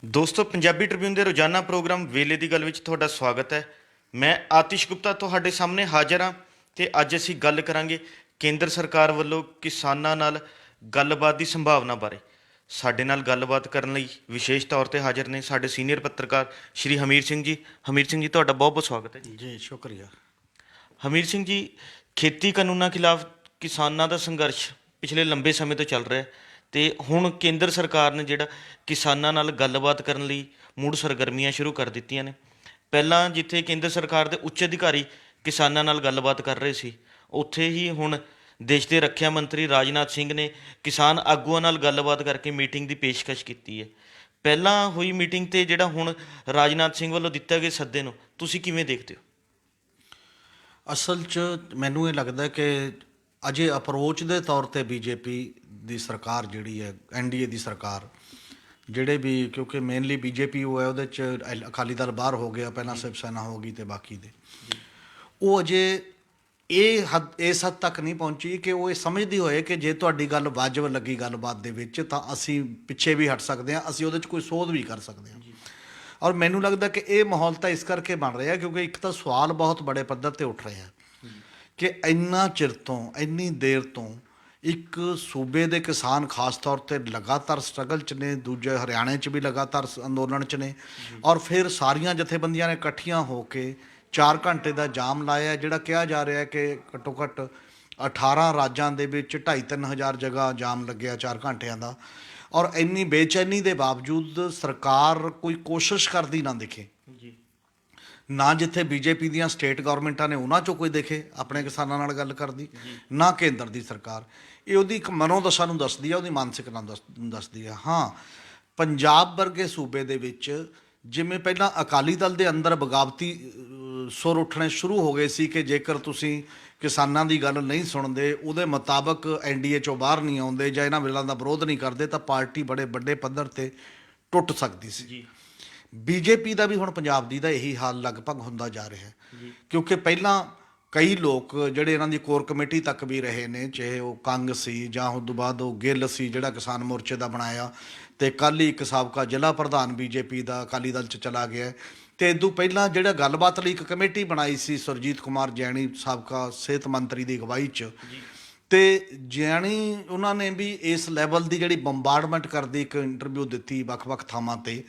ਦੋਸਤੋ ਪੰਜਾਬੀ ਟ੍ਰਿਬਿਊਨ ਦੇ ਰੋਜ਼ਾਨਾ ਪ੍ਰੋਗਰਾਮ ਵੇਲੇ ਦੀ ਗੱਲ ਵਿੱਚ ਤੁਹਾਡਾ ਸਵਾਗਤ ਹੈ। ਮੈਂ ਆਤਿਸ਼ ਗੁਪਤਾ ਤੁਹਾਡੇ ਸਾਹਮਣੇ ਹਾਜ਼ਰ ਹਾਂ ਤੇ ਅੱਜ ਅਸੀਂ ਗੱਲ ਕਰਾਂਗੇ ਕੇਂਦਰ ਸਰਕਾਰ ਵੱਲੋਂ ਕਿਸਾਨਾਂ ਨਾਲ ਗੱਲਬਾਤ ਦੀ ਸੰਭਾਵਨਾ ਬਾਰੇ। ਸਾਡੇ ਨਾਲ ਗੱਲਬਾਤ ਕਰਨ ਲਈ ਵਿਸ਼ੇਸ਼ ਤੌਰ ਤੇ ਹਾਜ਼ਰ ਨੇ ਸਾਡੇ ਸੀਨੀਅਰ ਪੱਤਰਕਾਰ ਸ਼੍ਰੀ ਹਮੀਰ ਸਿੰਘ ਜੀ। ਹਮੀਰ ਸਿੰਘ ਜੀ, ਤੁਹਾਡਾ ਬਹੁਤ ਬਹੁਤ ਸਵਾਗਤ ਹੈ ਜੀ। ਜੀ ਸ਼ੁਕਰੀਆ। ਹਮੀਰ ਸਿੰਘ ਜੀ, ਖੇਤੀ ਕਾਨੂੰਨਾਂ ਖਿਲਾਫ ਕਿਸਾਨਾਂ ਦਾ ਸੰਘਰਸ਼ ਪਿਛਲੇ ਲੰਬੇ ਸਮੇਂ ਤੋਂ ਚੱਲ ਰਿਹਾ ਹੈ ਤੇ ਹੁਣ ਕੇਂਦਰ ਸਰਕਾਰ ਨੇ ਜਿਹੜਾ ਕਿਸਾਨਾਂ ਨਾਲ ਗੱਲਬਾਤ ਕਰਨ ਲਈ ਮੁੜ ਸਰਗਰਮੀਆਂ ਸ਼ੁਰੂ ਕਰ ਦਿੱਤੀਆਂ ਨੇ। ਪਹਿਲਾਂ ਜਿੱਥੇ ਕੇਂਦਰ ਸਰਕਾਰ ਦੇ ਉੱਚ ਅਧਿਕਾਰੀ ਕਿਸਾਨਾਂ ਨਾਲ ਗੱਲਬਾਤ ਕਰ ਰਹੇ ਸੀ, ਉੱਥੇ ਹੀ ਹੁਣ ਦੇਸ਼ ਦੇ ਰੱਖਿਆ ਮੰਤਰੀ ਰਾਜਨਾਥ ਸਿੰਘ ਨੇ ਕਿਸਾਨ ਆਗੂਆਂ ਨਾਲ ਗੱਲਬਾਤ ਕਰਕੇ ਮੀਟਿੰਗ ਦੀ ਪੇਸ਼ਕਸ਼ ਕੀਤੀ ਹੈ। ਪਹਿਲਾਂ ਹੋਈ ਮੀਟਿੰਗ ਤੇ ਜਿਹੜਾ ਹੁਣ ਰਾਜਨਾਥ ਸਿੰਘ ਵੱਲੋਂ ਦਿੱਤੇ ਗਏ ਸੱਦੇ ਨੂੰ ਤੁਸੀਂ ਕਿਵੇਂ ਦੇਖਦੇ ਹੋ? ਅਸਲ 'ਚ ਮੈਨੂੰ ਇਹ ਲੱਗਦਾ ਕਿ ਅਜੇ ਅਪਰੋਚ ਦੇ ਤੌਰ 'ਤੇ ਬੀਜੇਪੀ ਦੀ ਸਰਕਾਰ ਜਿਹੜੀ ਹੈ, ਐਨਡੀਏ ਦੀ ਸਰਕਾਰ, ਜਿਹੜੇ ਵੀ, ਕਿਉਂਕਿ ਮੇਨਲੀ ਬੀਜੇਪੀ ਉਹ ਹੈ, ਉਹਦੇ 'ਚ ਅਕਾਲੀ ਦਲ ਬਾਹਰ ਹੋ ਗਿਆ, ਪਹਿਲਾਂ ਸ਼ਿਵ ਸੈਨਾ ਹੋ ਗਈ ਅਤੇ ਬਾਕੀ ਦੇ, ਉਹ ਅਜੇ ਇਸ ਹੱਦ ਤੱਕ ਨਹੀਂ ਪਹੁੰਚੀ ਕਿ ਉਹ ਇਹ ਸਮਝਦੀ ਹੋਏ ਕਿ ਜੇ ਤੁਹਾਡੀ ਗੱਲ ਵਾਜਬ ਲੱਗੀ ਗੱਲਬਾਤ ਦੇ ਵਿੱਚ ਤਾਂ ਅਸੀਂ ਪਿੱਛੇ ਵੀ ਹਟ ਸਕਦੇ ਹਾਂ, ਅਸੀਂ ਉਹਦੇ 'ਚ ਕੋਈ ਸੋਧ ਵੀ ਕਰ ਸਕਦੇ ਹਾਂ। ਔਰ ਮੈਨੂੰ ਲੱਗਦਾ ਕਿ ਇਹ ਮਾਹੌਲ ਤਾਂ ਇਸ ਕਰਕੇ ਬਣ ਰਿਹਾ ਕਿਉਂਕਿ ਇੱਕ ਤਾਂ ਸਵਾਲ ਬਹੁਤ ਬੜੇ ਪੱਧਰ 'ਤੇ ਉੱਠ ਰਿਹਾ ਕਿ ਇੰਨਾ ਚਿਰ ਤੋਂ, ਇੰਨੀ ਦੇਰ ਤੋਂ ਇੱਕ ਸੂਬੇ ਦੇ ਕਿਸਾਨ ਖਾਸ ਤੌਰ 'ਤੇ ਲਗਾਤਾਰ ਸਟਰਗਲ 'ਚ ਨੇ, ਦੂਜੇ ਹਰਿਆਣੇ 'ਚ ਵੀ ਲਗਾਤਾਰ ਅੰਦੋਲਨ 'ਚ ਨੇ, ਔਰ ਫਿਰ ਸਾਰੀਆਂ ਜਥੇਬੰਦੀਆਂ ਨੇ ਇਕੱਠੀਆਂ ਹੋ ਕੇ 4 ਘੰਟੇ ਦਾ ਜਾਮ ਲਾਇਆ, ਜਿਹੜਾ ਕਿਹਾ ਜਾ ਰਿਹਾ ਕਿ ਘੱਟੋ ਘੱਟ 18 ਰਾਜਾਂ ਦੇ ਵਿੱਚ 2,500-3 ਹਜ਼ਾਰ ਜਗ੍ਹਾ ਜਾਮ ਲੱਗਿਆ 4 ਘੰਟਿਆਂ ਦਾ। ਔਰ ਇੰਨੀ ਬੇਚੈਨੀ ਦੇ ਬਾਵਜੂਦ ਸਰਕਾਰ ਕੋਈ ਕੋਸ਼ਿਸ਼ ਕਰਦੀ ਨਾ ਦਿਖੇ, ਨਾ ਜਿੱਥੇ ਬੀਜੇਪੀ ਦੀਆਂ ਸਟੇਟ ਗੌਰਮੈਂਟਾਂ ਨੇ ਉਹਨਾਂ 'ਚੋਂ ਕੋਈ ਦੇਖੇ ਆਪਣੇ ਕਿਸਾਨਾਂ ਨਾਲ ਗੱਲ ਕਰਦੀ, ਨਾ ਕੇਂਦਰ ਦੀ ਸਰਕਾਰ। ਇਹ ਉਹਦੀ ਇੱਕ ਮਨੋਦਸ਼ਾ ਨੂੰ ਦੱਸਦੀ ਹੈ, ਉਹਦੀ ਮਾਨਸਿਕਤਾ ਨੂੰ ਦੱਸਦੀ ਹੈ। ਹਾਂ, ਪੰਜਾਬ ਵਰਗੇ ਸੂਬੇ ਦੇ ਵਿੱਚ ਜਿਵੇਂ ਪਹਿਲਾਂ ਅਕਾਲੀ ਦਲ ਦੇ ਅੰਦਰ ਬਗਾਵਤੀ ਸੁਰ ਉੱਠਣੇ ਸ਼ੁਰੂ ਹੋ ਗਏ ਸੀ ਕਿ ਜੇਕਰ ਤੁਸੀਂ ਕਿਸਾਨਾਂ ਦੀ ਗੱਲ ਨਹੀਂ ਸੁਣਦੇ, ਉਹਦੇ ਮੁਤਾਬਕ ਐਨਡੀਏ 'ਚੋਂ ਬਾਹਰ ਨਹੀਂ ਆਉਂਦੇ ਜਾਂ ਇਹਨਾਂ ਬਿੱਲਾਂ ਦਾ ਵਿਰੋਧ ਨਹੀਂ ਕਰਦੇ, ਤਾਂ ਪਾਰਟੀ ਬੜੇ ਵੱਡੇ ਪੱਧਰ 'ਤੇ ਟੁੱਟ ਸਕਦੀ ਸੀ। ਬੀਜੇਪੀ ਦਾ ਵੀ ਹੁਣ ਪੰਜਾਬ ਦੀ ਦਾ ਇਹੀ ਹਾਲ ਲਗਭਗ ਹੁੰਦਾ ਜਾ ਰਿਹਾ ਹੈ ਕਿਉਂਕਿ ਪਹਿਲਾਂ ਕਈ ਲੋਕ ਜਿਹੜੇ ਇਹਨਾਂ ਦੀ ਕੋਰ ਕਮੇਟੀ ਤੱਕ ਵੀ ਰਹੇ ਨੇ, ਚਾਹੇ ਉਹ ਕੰਗ ਸੀ ਜਾਂ ਉਸ ਤੋਂ ਬਾਅਦ ਉਹ ਗਿੱਲ ਸੀ ਜਿਹੜਾ ਕਿਸਾਨ ਮੋਰਚੇ ਦਾ ਬਣਾਇਆ, ਅਤੇ ਕੱਲ੍ਹ ਹੀ ਇੱਕ ਸਾਬਕਾ ਜ਼ਿਲ੍ਹਾ ਪ੍ਰਧਾਨ ਬੀਜੇਪੀ ਦਾ ਅਕਾਲੀ ਦਲ 'ਚ ਚਲਾ ਗਿਆ, ਅਤੇ ਇਦੋਂ ਪਹਿਲਾਂ ਜਿਹੜਾ ਗੱਲਬਾਤ ਲਈ ਇੱਕ ਕਮੇਟੀ ਬਣਾਈ ਸੀ ਸੁਰਜੀਤ ਕੁਮਾਰ ਜੈਣੀ ਸਾਬਕਾ ਸਿਹਤ ਮੰਤਰੀ ਦੀ ਅਗਵਾਈ 'ਚ, ਅਤੇ ਜੈਣੀ ਉਹਨਾਂ ਨੇ ਵੀ ਇਸ ਲੈਵਲ ਦੀ ਜਿਹੜੀ ਬੰਬਾਰਡਮੈਂਟ ਕਰਦੀ ਇੱਕ ਇੰਟਰਵਿਊ ਦਿੱਤੀ ਵੱਖ-ਵੱਖ ਥਾਵਾਂ 'ਤੇ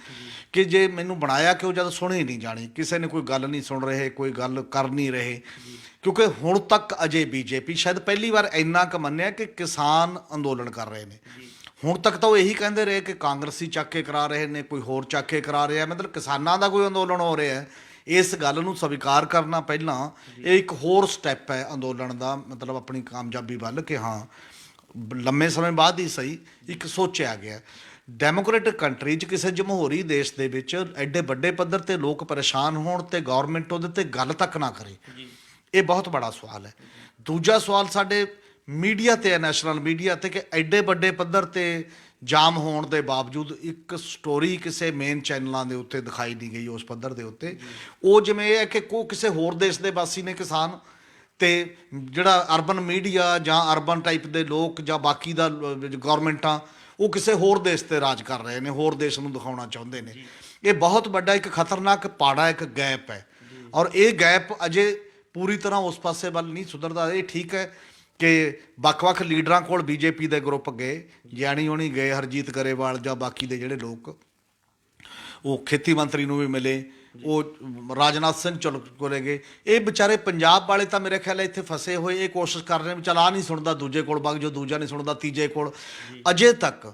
ਕਿ ਜੇ ਮੈਨੂੰ ਬਣਾਇਆ ਕਿ ਉਹ ਜਦ ਸੁਣੀ ਨਹੀਂ ਜਾਣੀ, ਕਿਸੇ ਨੇ ਕੋਈ ਗੱਲ ਨਹੀਂ ਸੁਣ ਰਹੇ, ਕੋਈ ਗੱਲ ਕਰ ਨਹੀਂ ਰਹੇ, ਕਿਉਂਕਿ ਹੁਣ ਤੱਕ ਅਜੇ ਬੀਜੇਪੀ ਸ਼ਾਇਦ ਪਹਿਲੀ ਵਾਰ ਇੰਨਾ ਕੁ ਮੰਨਿਆ ਕਿ ਕਿਸਾਨ ਅੰਦੋਲਨ ਕਰ ਰਹੇ ਨੇ। ਹੁਣ ਤੱਕ ਤਾਂ ਉਹ ਇਹੀ ਕਹਿੰਦੇ ਰਹੇ ਕਿ ਕਾਂਗਰਸੀ ਚੱਕ ਕੇ ਕਰਾ ਰਹੇ ਨੇ, ਕੋਈ ਹੋਰ ਚੱਕ ਕੇ ਕਰਾ ਰਿਹਾ, ਮਤਲਬ ਕਿਸਾਨਾਂ ਦਾ ਕੋਈ ਅੰਦੋਲਨ ਹੋ ਰਿਹਾ ਹੈ। ਇਸ ਗੱਲ ਨੂੰ ਸਵੀਕਾਰ ਕਰਨਾ ਪਹਿਲਾਂ ਇਹ ਇੱਕ ਹੋਰ ਸਟੈਪ ਹੈ ਅੰਦੋਲਨ ਦਾ, ਮਤਲਬ ਆਪਣੀ ਕਾਮਯਾਬੀ ਵੱਲ, ਕਿ ਹਾਂ ਲੰਮੇ ਸਮੇਂ ਬਾਅਦ ਹੀ ਸਹੀ ਇੱਕ ਸੋਚਿਆ ਗਿਆ। ਡੈਮੋਕ੍ਰੇਟਿਕ ਕੰਟਰੀ 'ਚ ਕਿਸੇ ਜਮਹੂਰੀ ਦੇਸ਼ ਦੇ ਵਿੱਚ ਐਡੇ ਵੱਡੇ ਪੱਧਰ 'ਤੇ ਲੋਕ ਪਰੇਸ਼ਾਨ ਹੋਣ ਅਤੇ ਗੌਰਮੈਂਟ ਉਹਦੇ 'ਤੇ ਗੱਲ ਤੱਕ ਨਾ ਕਰੇ, ਇਹ ਬਹੁਤ ਬੜਾ ਸਵਾਲ ਹੈ। ਦੂਜਾ ਸਵਾਲ ਸਾਡੇ ਮੀਡੀਆ 'ਤੇ ਹੈ, ਨੈਸ਼ਨਲ ਮੀਡੀਆ 'ਤੇ, ਕਿ ਐਡੇ ਵੱਡੇ ਪੱਧਰ 'ਤੇ ਜਾਮ ਹੋਣ ਦੇ ਬਾਵਜੂਦ ਇੱਕ ਸਟੋਰੀ ਕਿਸੇ ਮੇਨ ਚੈਨਲਾਂ ਦੇ ਉੱਤੇ ਦਿਖਾਈ ਨਹੀਂ ਗਈ ਉਸ ਪੱਧਰ ਦੇ ਉੱਤੇ। ਉਹ ਜਿਵੇਂ ਇਹ ਹੈ ਕਿ ਕੋਈ ਕਿਸੇ ਹੋਰ ਦੇਸ਼ ਦੇ ਵਾਸੀ ਨੇ ਕਿਸਾਨ, ਅਤੇ ਜਿਹੜਾ ਅਰਬਨ ਮੀਡੀਆ ਜਾਂ ਅਰਬਨ ਟਾਈਪ ਦੇ ਲੋਕ ਜਾਂ ਬਾਕੀ ਦਾ ਗੌਰਮੈਂਟਾਂ, ਉਹ ਕਿਸੇ ਹੋਰ ਦੇਸ਼ 'ਤੇ ਰਾਜ ਕਰ ਰਹੇ ਨੇ, ਹੋਰ ਦੇਸ਼ ਨੂੰ ਦਿਖਾਉਣਾ ਚਾਹੁੰਦੇ ਨੇ। ਇਹ ਬਹੁਤ ਵੱਡਾ ਇੱਕ ਖਤਰਨਾਕ ਪਾੜਾ, ਇੱਕ ਗੈਪ ਹੈ, ਔਰ ਇਹ ਗੈਪ ਅਜੇ ਪੂਰੀ ਤਰ੍ਹਾਂ ਉਸ ਪਾਸੇ ਵੱਲ ਨਹੀਂ ਸੁਧਰਦਾ। ਇਹ ਠੀਕ ਹੈ ਕਿ ਵੱਖ-ਵੱਖ ਲੀਡਰਾਂ ਕੋਲ ਬੀਜੇਪੀ ਦੇ ਗਰੁੱਪ ਗਏ, ਗਿਆਨੀ ਹੋਣੀ ਗਏ, ਹਰਜੀਤ ਗਰੇਵਾਲ ਜਾਂ ਬਾਕੀ ਦੇ ਜਿਹੜੇ ਲੋਕ, ਉਹ ਖੇਤੀ ਮੰਤਰੀ ਨੂੰ ਵੀ ਮਿਲੇ, ਉਹ ਰਾਜਨਾਥ ਸਿੰਘ ਕੋਲੇ ਗਏ। ਇਹ ਵਿਚਾਰੇ ਪੰਜਾਬ ਵਾਲੇ ਤਾਂ ਮੇਰੇ ਖਿਆਲ ਇੱਥੇ ਫਸੇ ਹੋਏ, ਇਹ ਕੋਸ਼ਿਸ਼ ਕਰ ਰਹੇ ਨੇ ਚੱਲ ਆਹ ਨਹੀਂ ਸੁਣਦਾ ਦੂਜੇ ਕੋਲ ਵਗ ਜਾਓ, ਦੂਜਾ ਨਹੀਂ ਸੁਣਦਾ ਤੀਜੇ ਕੋਲ। ਅਜੇ ਤੱਕ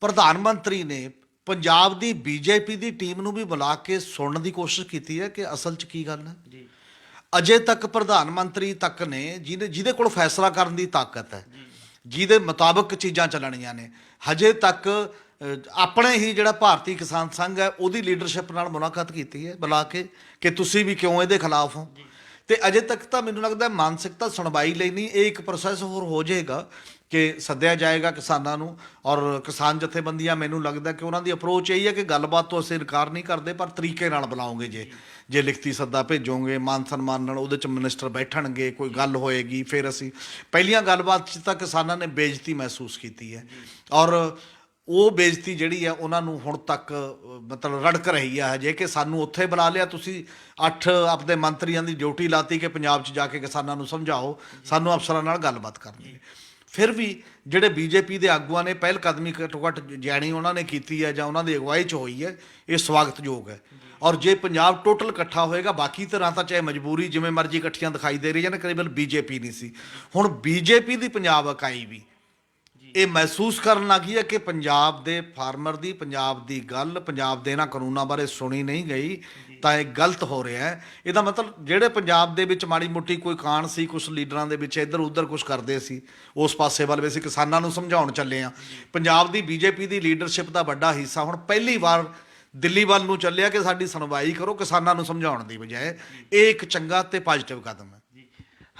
ਪ੍ਰਧਾਨ ਮੰਤਰੀ ਨੇ ਪੰਜਾਬ ਦੀ ਬੀਜੇਪੀ ਦੀ ਟੀਮ ਨੂੰ ਵੀ ਬੁਲਾ ਕੇ ਸੁਣਨ ਦੀ ਕੋਸ਼ਿਸ਼ ਕੀਤੀ ਹੈ ਕਿ ਅਸਲ 'ਚ ਕੀ ਗੱਲ ਹੈ। ਅਜੇ ਤੱਕ ਪ੍ਰਧਾਨ ਮੰਤਰੀ ਤੱਕ ਨੇ ਜਿਹਦੇ ਕੋਲ ਫੈਸਲਾ ਕਰਨ ਦੀ ਤਾਕਤ ਹੈ, ਜਿਹਦੇ ਮੁਤਾਬਕ ਚੀਜ਼ਾਂ ਚੱਲਣੀਆਂ ਨੇ, ਹਜੇ ਤੱਕ ਆਪਣੇ ਹੀ ਜਿਹੜਾ ਭਾਰਤੀ ਕਿਸਾਨ ਸੰਘ ਹੈ ਉਹਦੀ ਲੀਡਰਸ਼ਿਪ ਨਾਲ ਮੁਲਾਕਾਤ ਕੀਤੀ ਹੈ ਬੁਲਾ ਕੇ ਕਿ ਤੁਸੀਂ ਵੀ ਕਿਉਂ ਇਹਦੇ ਖਿਲਾਫ ਹੋ, ਅਤੇ ਅਜੇ ਤੱਕ ਤਾਂ ਮੈਨੂੰ ਲੱਗਦਾ ਮਾਨਸਿਕਤਾ ਸੁਣਵਾਈ ਲਈ ਨਹੀਂ, ਇਹ ਇੱਕ ਪ੍ਰੋਸੈਸ ਹੋਰ ਹੋ ਜਾਏਗਾ ਕਿ ਸੱਦਿਆ ਜਾਏਗਾ ਕਿਸਾਨਾਂ ਨੂੰ। ਔਰ ਕਿਸਾਨ ਜਥੇਬੰਦੀਆਂ, ਮੈਨੂੰ ਲੱਗਦਾ ਕਿ ਉਹਨਾਂ ਦੀ ਅਪਰੋਚ ਇਹੀ ਹੈ ਕਿ ਗੱਲਬਾਤ ਤੋਂ ਅਸੀਂ ਇਨਕਾਰ ਨਹੀਂ ਕਰਦੇ, ਪਰ ਤਰੀਕੇ ਨਾਲ ਬੁਲਾਓਗੇ, ਜੇ ਲਿਖਤੀ ਸੱਦਾ ਭੇਜੋਗੇ ਮਾਨ ਸਨਮਾਨ ਨਾਲ, ਉਹਦੇ 'ਚ ਮਿਨਿਸਟਰ ਬੈਠਣਗੇ, ਕੋਈ ਗੱਲ ਹੋਏਗੀ, ਫਿਰ ਅਸੀਂ ਪਹਿਲੀਆਂ ਗੱਲਬਾਤ 'ਚ ਤਾਂ ਕਿਸਾਨਾਂ ਨੇ ਬੇਇੱਜ਼ਤੀ ਮਹਿਸੂਸ ਕੀਤੀ ਹੈ। ਔਰ ਉਹ ਬੇਇੱਜ਼ਤੀ ਜਿਹੜੀ ਆ ਉਹਨਾਂ ਨੂੰ ਹੁਣ ਤੱਕ ਮਤਲਬ ਰੜਕ ਰਹੀ ਆ ਹਜੇ, ਕਿ ਸਾਨੂੰ ਉੱਥੇ ਬੁਲਾ ਲਿਆ ਤੁਸੀਂ, 8 ਆਪਣੇ ਮੰਤਰੀਆਂ ਦੀ ਡਿਊਟੀ ਲਾਤੀ ਕਿ ਪੰਜਾਬ 'ਚ ਜਾ ਕੇ ਕਿਸਾਨਾਂ ਨੂੰ ਸਮਝਾਓ, ਸਾਨੂੰ ਅਫਸਰਾਂ ਨਾਲ ਗੱਲਬਾਤ ਕਰਨੀ ਹੈ। ਫਿਰ ਵੀ ਜਿਹੜੇ ਬੀਜੇਪੀ ਦੇ ਆਗੂਆਂ ਨੇ ਪਹਿਲ ਕਦਮੀ ਘੱਟੋ ਘੱਟ ਜਾਣੀ ਉਹਨਾਂ ਨੇ ਕੀਤੀ ਹੈ ਜਾਂ ਉਹਨਾਂ ਦੀ ਅਗਵਾਈ 'ਚ ਹੋਈ ਹੈ, ਇਹ ਸਵਾਗਤਯੋਗ ਹੈ। ਔਰ ਜੇ ਪੰਜਾਬ ਟੋਟਲ ਇਕੱਠਾ ਹੋਏਗਾ, ਬਾਕੀ ਤਰ੍ਹਾਂ ਤਾਂ ਚਾਹੇ ਮਜਬੂਰੀ ਜਿਵੇਂ ਮਰਜ਼ੀ ਇਕੱਠੀਆਂ ਦਿਖਾਈ ਦੇ ਰਹੀਆਂ ਨੇ, ਕੇਵਲ ਬੀਜੇਪੀ ਨਹੀਂ ਸੀ। ਹੁਣ ਬੀਜੇਪੀ ਦੀ ਪੰਜਾਬ ਇਕਾਈ ਵੀ ਇਹ ਮਹਿਸੂਸ ਕਰਨ ਲੱਗੀ ਹੈ ਕਿ ਪੰਜਾਬ ਦੇ ਫਾਰਮਰ ਦੀ, ਪੰਜਾਬ ਦੀ ਗੱਲ, ਪੰਜਾਬ ਦੇ ਇਹਨਾਂ ਕਾਨੂੰਨਾਂ ਬਾਰੇ ਸੁਣੀ ਨਹੀਂ ਗਈ ਤਾਂ ਇਹ ਗਲਤ ਹੋ ਰਿਹਾ ਹੈ। ਇਹਦਾ ਮਤਲਬ ਜਿਹੜੇ ਪੰਜਾਬ ਦੇ ਵਿੱਚ ਮਾੜੀ ਮੋਟੀ ਕੋਈ ਕਾਣ ਸੀ, ਕੁਛ ਲੀਡਰਾਂ ਦੇ ਵਿੱਚ ਇੱਧਰ ਉੱਧਰ ਕੁਛ ਕਰਦੇ ਸੀ, ਉਸ ਪਾਸੇ ਵੱਲ ਵੀ ਅਸੀਂ ਕਿਸਾਨਾਂ ਨੂੰ ਸਮਝਾਉਣ ਚੱਲੇ ਹਾਂ। ਪੰਜਾਬ ਦੀ ਬੀਜੇਪੀ ਦੀ ਲੀਡਰਸ਼ਿਪ ਦਾ ਵੱਡਾ ਹਿੱਸਾ ਹੁਣ ਪਹਿਲੀ ਵਾਰ ਦਿੱਲੀ ਵੱਲ ਨੂੰ ਚੱਲਿਆ ਕਿ ਸਾਡੀ ਸੁਣਵਾਈ ਕਰੋ, ਕਿਸਾਨਾਂ ਨੂੰ ਸਮਝਾਉਣ ਦੀ ਬਜਾਏ। ਇਹ ਇੱਕ ਚੰਗਾ ਤੇ ਪੋਜ਼ਿਟਿਵ ਕਦਮ ਹੈ।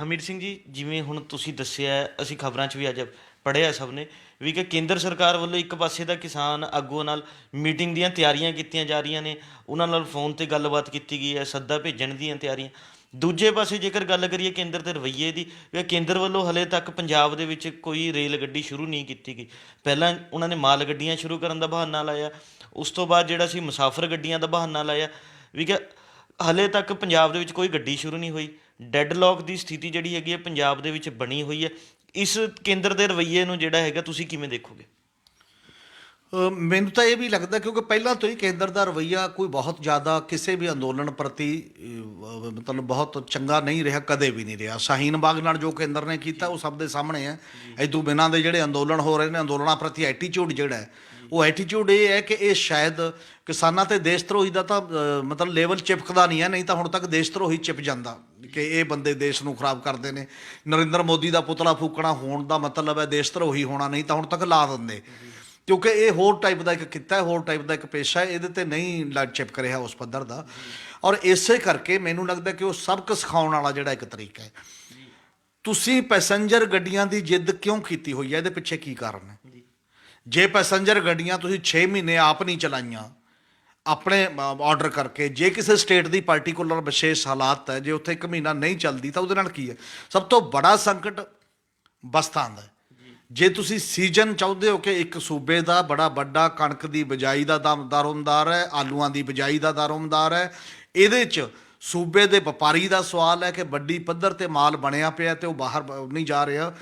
ਹਮੀਰ ਸਿੰਘ ਜੀ, ਜਿਵੇਂ ਹੁਣ ਤੁਸੀਂ ਦੱਸਿਆ, ਅਸੀਂ ਖਬਰਾਂ 'ਚ ਵੀ ਅੱਜ ਪੜ੍ਹਿਆ ਸਭ ਨੇ ਵੀ ਕਿ ਕੇਂਦਰ ਸਰਕਾਰ ਵੱਲੋਂ ਇੱਕ ਪਾਸੇ ਦਾ ਕਿਸਾਨ ਆਗੂਆਂ ਨਾਲ ਮੀਟਿੰਗ ਦੀਆਂ ਤਿਆਰੀਆਂ ਕੀਤੀਆਂ ਜਾ ਰਹੀਆਂ ਨੇ, ਉਹਨਾਂ ਨਾਲ ਫੋਨ ਤੇ ਗੱਲਬਾਤ ਕੀਤੀ ਗਈ ਹੈ, ਸੱਦਾ ਭੇਜਣ ਦੀਆਂ ਤਿਆਰੀਆਂ। ਦੂਜੇ ਪਾਸੇ ਜੇਕਰ ਗੱਲ ਕਰੀਏ ਕੇਂਦਰ ਦੇ ਰਵੱਈਏ ਦੀ, ਕਿ ਕੇਂਦਰ ਵੱਲੋਂ ਹਲੇ ਤੱਕ ਪੰਜਾਬ ਦੇ ਵਿੱਚ ਕੋਈ ਰੇਲ ਗੱਡੀ ਸ਼ੁਰੂ ਨਹੀਂ ਕੀਤੀ ਗਈ। ਪਹਿਲਾਂ ਉਹਨਾਂ ਨੇ ਮਾਲ ਗੱਡੀਆਂ ਸ਼ੁਰੂ ਕਰਨ ਦਾ ਬਹਾਨਾ ਲਾਇਆ, ਉਸ ਤੋਂ ਬਾਅਦ ਜਿਹੜਾ ਸੀ ਮੁਸਾਫਰ ਗੱਡੀਆਂ ਦਾ ਬਹਾਨਾ ਲਾਇਆ, ਵੀ ਕਿ ਹਲੇ ਤੱਕ ਪੰਜਾਬ ਦੇ ਵਿੱਚ ਕੋਈ ਗੱਡੀ ਸ਼ੁਰੂ ਨਹੀਂ ਹੋਈ। ਡੈਡਲੌਕ ਦੀ ਸਥਿਤੀ ਜਿਹੜੀ ਹੈਗੀ ਹੈ ਪੰਜਾਬ ਦੇ ਵਿੱਚ ਬਣੀ ਹੋਈ ਹੈ। ਇਸ ਕੇਂਦਰ ਦੇ ਰਵੱਈਏ ਨੂੰ ਜਿਹੜਾ ਹੈਗਾ ਤੁਸੀਂ ਕਿਵੇਂ ਦੇਖੋਗੇ? ਮੈਨੂੰ ਤਾਂ ਇਹ ਵੀ ਲੱਗਦਾ, ਕਿਉਂਕਿ ਪਹਿਲਾਂ ਤੋਂ ਹੀ ਕੇਂਦਰ ਦਾ ਰਵੱਈਆ ਕੋਈ ਬਹੁਤ ਜ਼ਿਆਦਾ ਕਿਸੇ ਵੀ ਅੰਦੋਲਨ ਪ੍ਰਤੀ ਮਤਲਬ ਬਹੁਤ ਚੰਗਾ ਨਹੀਂ ਰਿਹਾ, ਕਦੇ ਵੀ ਨਹੀਂ ਰਿਹਾ। ਸ਼ਾਹੀਨ ਬਾਗ ਨਾਲ ਜੋ ਕੇਂਦਰ ਨੇ ਕੀਤਾ ਉਹ ਸਭ ਦੇ ਸਾਹਮਣੇ ਹੈ। ਇਦੋਂ ਬਿਨਾਂ ਦੇ ਜਿਹੜੇ ਅੰਦੋਲਨ ਹੋ ਰਹੇ ਨੇ, ਅੰਦੋਲਨਾਂ ਪ੍ਰਤੀ ਐਟੀਟਿਊਡ ਜਿਹੜਾ ਹੈ, ਉਹ ਐਟੀਟਿਊਡ ਇਹ ਹੈ ਕਿ ਇਹ ਸ਼ਾਇਦ ਕਿਸਾਨਾਂ ਤੇ ਦੇਸ਼ ਧਰੋਹੀ ਦਾ ਤਾਂ ਮਤਲਬ ਲੈਵਲ ਚਿਪਕਦਾ ਨਹੀਂ ਹੈ, ਨਹੀਂ ਤਾਂ ਹੁਣ ਤੱਕ ਦੇਸ਼ ਧਰੋਹੀ ਚਿਪ ਜਾਂਦਾ ਕਿ ਇਹ ਬੰਦੇ ਦੇਸ਼ ਨੂੰ ਖਰਾਬ ਕਰਦੇ ਨੇ। ਨਰਿੰਦਰ ਮੋਦੀ ਦਾ ਪੁਤਲਾ ਫੂਕਣਾ ਹੋਣ ਦਾ ਮਤਲਬ ਹੈ ਦੇਸ਼ ਧਰੋਹੀ ਹੋਣਾ, ਨਹੀਂ ਤਾਂ ਹੁਣ ਤੱਕ ਲਾ ਦਿੰਦੇ, ਕਿਉਂਕਿ ਇਹ ਹੋਰ ਟਾਈਪ ਦਾ ਇੱਕ ਕਿੱਤਾ ਹੈ, ਹੋਰ ਟਾਈਪ ਦਾ ਇੱਕ ਪੇਸ਼ਾ ਹੈ, ਇਹਦੇ ਤੇ ਨਹੀਂ ਲੜ ਚਿਪਕ ਰਿਹਾ ਉਸ ਪੱਧਰ ਦਾ। ਔਰ ਇਸੇ ਕਰਕੇ ਮੈਨੂੰ ਲੱਗਦਾ ਕਿ ਉਹ ਸਬਕ ਸਿਖਾਉਣ ਵਾਲਾ ਜਿਹੜਾ ਇੱਕ ਤਰੀਕਾ ਹੈ। ਤੁਸੀਂ ਪੈਸੇਂਜਰ ਗੱਡੀਆਂ ਦੀ ਜਿੱਦ ਕਿਉਂ ਕੀਤੀ ਹੋਈ ਹੈ, ਇਹਦੇ ਪਿੱਛੇ ਕੀ ਕਾਰਨ ਹੈ? ਜੇ ਪੈਸੇਂਜਰ ਗੱਡੀਆਂ ਤੁਸੀਂ 6 ਮਹੀਨੇ ਆਪ ਨਹੀਂ ਚਲਾਈਆਂ ਆਪਣੇ ਆਰਡਰ ਕਰਕੇ, ਜੇ ਕਿਸੇ ਸਟੇਟ ਦੀ ਪਾਰਟੀਕੂਲਰ ਵਿਸ਼ੇਸ਼ ਹਾਲਾਤ ਹੈ, ਜੇ ਉੱਥੇ 1 ਮਹੀਨਾ ਨਹੀਂ ਚੱਲਦੀ ਤਾਂ ਉਹਦੇ ਨਾਲ ਕੀ ਹੈ? ਸਭ ਤੋਂ ਬੜਾ ਸੰਕਟ ਬਸਤਾਂ ਦਾ। ਜੇ ਤੁਸੀਂ ਸੀਜ਼ਨ ਚਾਹੁੰਦੇ ਹੋ ਕਿ ਇੱਕ ਸੂਬੇ ਦਾ ਬੜਾ ਵੱਡਾ ਕਣਕ ਦੀ ਬਿਜਾਈ ਦਾ ਦਾਰੋਮਦਾਰ ਹੈ, ਆਲੂਆਂ ਦੀ ਬਿਜਾਈ ਦਾ ਦਾਰੋਮਦਾਰ ਹੈ, ਇਹਦੇ 'ਚ ਸੂਬੇ ਦੇ ਵਪਾਰੀ ਦਾ ਸਵਾਲ ਹੈ ਕਿ ਵੱਡੀ ਪੱਧਰ 'ਤੇ ਮਾਲ ਬਣਿਆ ਪਿਆ ਤੇ ਉਹ ਬਾਹਰ ਨਹੀਂ ਜਾ ਰਿਹਾ।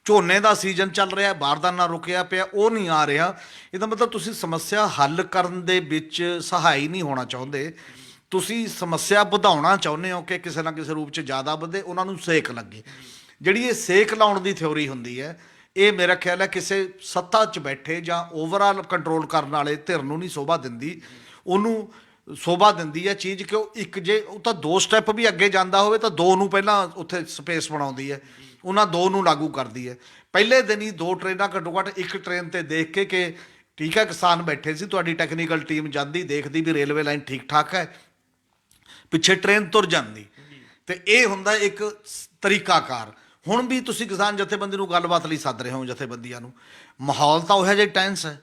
ਝੋਨੇ ਦਾ ਸੀਜ਼ਨ ਚੱਲ ਰਿਹਾ, ਬਾਰਦਾਨਾ ਰੁਕਿਆ ਪਿਆ, ਉਹ ਨਹੀਂ ਆ ਰਿਹਾ। ਇਹਦਾ ਮਤਲਬ ਤੁਸੀਂ ਸਮੱਸਿਆ ਹੱਲ ਕਰਨ ਦੇ ਵਿੱਚ ਸਹਾਈ ਨਹੀਂ ਹੋਣਾ ਚਾਹੁੰਦੇ, ਤੁਸੀਂ ਸਮੱਸਿਆ ਵਧਾਉਣਾ ਚਾਹੁੰਦੇ ਹੋ ਕਿ ਕਿਸੇ ਨਾ ਕਿਸੇ ਰੂਪ 'ਚ ਜ਼ਿਆਦਾ ਵਧੇ, ਉਹਨਾਂ ਨੂੰ ਸੇਕ ਲੱਗੇ। ਜਿਹੜੀ ਇਹ ਸੇਕ ਲਾਉਣ ਦੀ ਥਿਉਰੀ ਹੁੰਦੀ ਹੈ, ਇਹ ਮੇਰਾ ਖਿਆਲ ਹੈ ਕਿਸੇ ਸੱਤਾ 'ਚ ਬੈਠੇ ਜਾਂ ਓਵਰਆਲ ਕੰਟਰੋਲ ਕਰਨ ਵਾਲੇ ਧਿਰ ਨੂੰ ਨਹੀਂ ਸ਼ੋਭਾ ਦਿੰਦੀ। ਉਹਨੂੰ ਸ਼ੋਭਾ ਦਿੰਦੀ ਹੈ ਚੀਜ਼ ਕਿ ਉਹ ਇੱਕ, ਜੇ ਉਹ ਤਾਂ 2 ਸਟੈਪ ਵੀ ਅੱਗੇ ਜਾਂਦਾ ਹੋਵੇ ਤਾਂ 2 ਨੂੰ ਪਹਿਲਾਂ ਉੱਥੇ ਸਪੇਸ ਬਣਾਉਂਦੀ ਹੈ, ਉਹਨਾਂ 2 ਨੂੰ ਲਾਗੂ ਕਰਦੀ ਹੈ। ਪਹਿਲੇ ਦਿਨ ਹੀ 2 ਟ੍ਰੇਨਾਂ ਘੱਟੋ ਘੱਟ ਇੱਕ ਟ੍ਰੇਨ 'ਤੇ ਦੇਖ ਕੇ ਕਿ ਠੀਕ ਹੈ ਕਿਸਾਨ ਬੈਠੇ ਸੀ, ਤੁਹਾਡੀ ਟੈਕਨੀਕਲ ਟੀਮ ਜਾਂਦੀ ਦੇਖਦੀ ਵੀ ਰੇਲਵੇ ਲਾਈਨ ਠੀਕ ਠਾਕ ਹੈ, ਪਿੱਛੇ ਟ੍ਰੇਨ ਤੁਰ ਜਾਂਦੀ। ਤੇ ਇਹ ਹੁੰਦਾ ਇੱਕ ਤਰੀਕਾਕਾਰ। ਹੁਣ ਵੀ ਤੁਸੀਂ ਕਿਸਾਨ ਜਥੇਬੰਦੀ ਨੂੰ ਗੱਲਬਾਤ ਲਈ ਸੱਦ ਰਹੇ ਹੋ, ਜਥੇਬੰਦੀਆਂ ਨੂੰ, ਮਾਹੌਲ ਤਾਂ ਉਹੋ ਜਿਹਾ ਟੈਂਸ ਹੈ,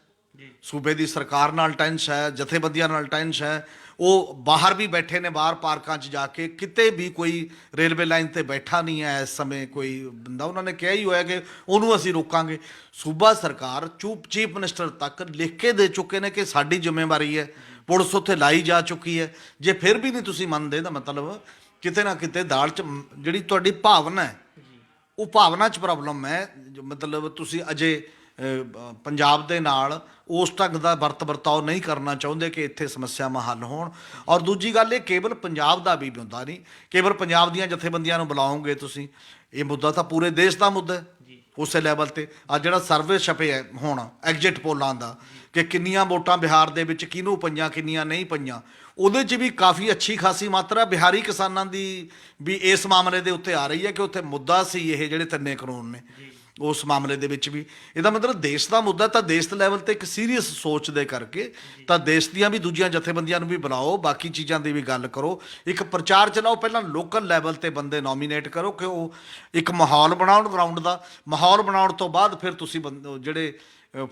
ਸੂਬੇ ਦੀ ਸਰਕਾਰ ਨਾਲ ਟੈਂਸ ਹੈ, ਜਥੇਬੰਦੀਆਂ ਨਾਲ ਟੈਂਸ ਹੈ। ਉਹ ਬਾਹਰ ਵੀ ਬੈਠੇ ਨੇ, ਬਾਹਰ ਪਾਰਕਾਂ 'ਚ ਜਾ ਕੇ, ਕਿਤੇ ਵੀ ਕੋਈ ਰੇਲਵੇ ਲਾਈਨ 'ਤੇ ਬੈਠਾ ਨਹੀਂ ਹੈ ਇਸ ਸਮੇਂ ਕੋਈ ਬੰਦਾ। ਉਹਨਾਂ ਨੇ ਕਿਹਾ ਹੀ ਹੋਇਆ ਕਿ ਉਹਨੂੰ ਅਸੀਂ ਰੋਕਾਂਗੇ। ਸੂਬਾ ਸਰਕਾਰ ਚੀਫ ਮਿਨਿਸਟਰ ਤੱਕ ਲਿਖ ਕੇ ਦੇ ਚੁੱਕੇ ਨੇ ਕਿ ਸਾਡੀ ਜ਼ਿੰਮੇਵਾਰੀ ਹੈ, ਪੁਲਿਸ ਉੱਥੇ ਲਾਈ ਜਾ ਚੁੱਕੀ ਹੈ। ਜੇ ਫਿਰ ਵੀ ਨਹੀਂ ਤੁਸੀਂ ਮੰਨਦੇ ਤਾਂ ਮਤਲਬ ਕਿਤੇ ਨਾ ਕਿਤੇ ਦਾਲ 'ਚ ਜਿਹੜੀ ਤੁਹਾਡੀ ਭਾਵਨਾ ਹੈ, ਉਹ ਭਾਵਨਾ 'ਚ ਪ੍ਰੋਬਲਮ ਹੈ। ਮਤਲਬ ਤੁਸੀਂ ਅਜੇ ਪੰਜਾਬ ਦੇ ਨਾਲ ਉਸ ਢੰਗ ਦਾ ਵਰਤਾਓ ਨਹੀਂ ਕਰਨਾ ਚਾਹੁੰਦੇ ਕਿ ਇੱਥੇ ਸਮੱਸਿਆਵਾਂ ਹੱਲ ਹੋਣ। ਔਰ ਦੂਜੀ ਗੱਲ, ਇਹ ਕੇਵਲ ਪੰਜਾਬ ਦਾ ਵੀ ਮੁੱਦਾ ਨਹੀਂ, ਕੇਵਲ ਪੰਜਾਬ ਦੀਆਂ ਜਥੇਬੰਦੀਆਂ ਨੂੰ ਬੁਲਾਓਗੇ ਤੁਸੀਂ, ਇਹ ਮੁੱਦਾ ਤਾਂ ਪੂਰੇ ਦੇਸ਼ ਦਾ ਮੁੱਦਾ ਹੈ ਉਸੇ ਲੈਵਲ 'ਤੇ। ਅੱਜ ਜਿਹੜਾ ਸਰਵੇ ਛਪੇ ਹੈ ਹੁਣ ਐਗਜ਼ਿਟ ਪੋਲਾਂ ਦਾ ਕਿ ਕਿੰਨੀਆਂ ਵੋਟਾਂ ਬਿਹਾਰ ਦੇ ਵਿੱਚ ਕਿਹਨੂੰ ਪਈਆਂ, ਕਿੰਨੀਆਂ ਨਹੀਂ ਪਈਆਂ, ਉਹਦੇ 'ਚ ਵੀ ਕਾਫੀ ਅੱਛੀ ਖਾਸੀ ਮਾਤਰਾ ਬਿਹਾਰੀ ਕਿਸਾਨਾਂ ਦੀ ਵੀ ਇਸ ਮਾਮਲੇ ਦੇ ਉੱਤੇ ਆ ਰਹੀ ਹੈ ਕਿ ਉੱਥੇ ਮੁੱਦਾ ਸੀ ਇਹ ਜਿਹੜੇ 3 ਕਾਨੂੰਨ ਨੇ, ਉਸ ਮਾਮਲੇ ਦੇ ਵਿੱਚ ਵੀ। ਇਹਦਾ ਮਤਲਬ ਦੇਸ਼ ਦਾ ਮੁੱਦਾ ਤਾਂ ਦੇਸ਼ ਦੇ ਲੈਵਲ 'ਤੇ ਇੱਕ ਸੀਰੀਅਸ ਸੋਚ ਦੇ ਕਰਕੇ ਤਾਂ ਦੇਸ਼ ਦੀਆਂ ਵੀ ਦੂਜੀਆਂ ਜਥੇਬੰਦੀਆਂ ਨੂੰ ਵੀ ਬੁਲਾਓ, ਬਾਕੀ ਚੀਜ਼ਾਂ ਦੀ ਵੀ ਗੱਲ ਕਰੋ, ਇੱਕ ਪ੍ਰਚਾਰ ਚਲਾਓ। ਪਹਿਲਾਂ ਲੋਕਲ ਲੈਵਲ 'ਤੇ ਬੰਦੇ ਨੋਮੀਨੇਟ ਕਰੋ ਕਿ ਉਹ ਇੱਕ ਮਾਹੌਲ ਬਣਾਉਣ, ਗਰਾਊਂਡ ਦਾ ਮਾਹੌਲ ਬਣਾਉਣ ਤੋਂ ਬਾਅਦ ਫਿਰ ਤੁਸੀਂ ਜਿਹੜੇ